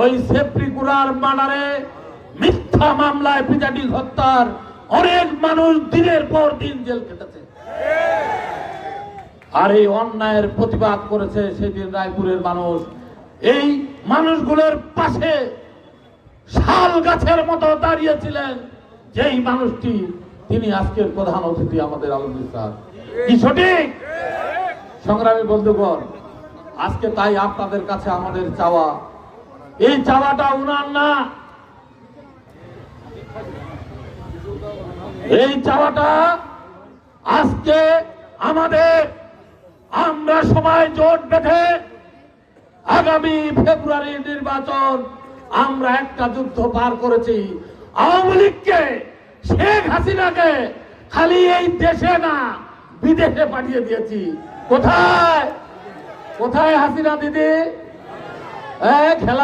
ওই সেপ্রিকুরার মার্ডারে মিথ্যা মামলায় পিজাটি হত্যার অনেক মানুষ দিনের পর দিন জেল কেটেছে। আর এই অন্যায়ের প্রতিবাদ করেছে সেদিন রায়পুরের মানুষ। এই মানুষগুলোর পাশে শাল গাছের মতো দাঁড়িয়েছিলেন যেই মানুষটি, তিনি আজকের প্রধান অতিথি আমাদের আলমগীর স্যার। কি সঠিক? সংগ্রামী বন্ধুগণ, আজকে তাই আপনাদের কাছে আমাদের চাওয়া, এই চাওয়াটা উনার না, এই চাওয়াটা আজকে আমাদের, আমরা সবাই জোট বেঁধে আগামী ফেব্রুয়ারির নির্বাচন, আমরা একটা যুদ্ধ পার করেছি। আওয়ামী লীগকে, শেখ হাসিনাকে খালি এই দেশে না বিদেশে পাঠিয়ে দিয়েছি। কোথায় কোথায় হাসিনা দিদি? খেলা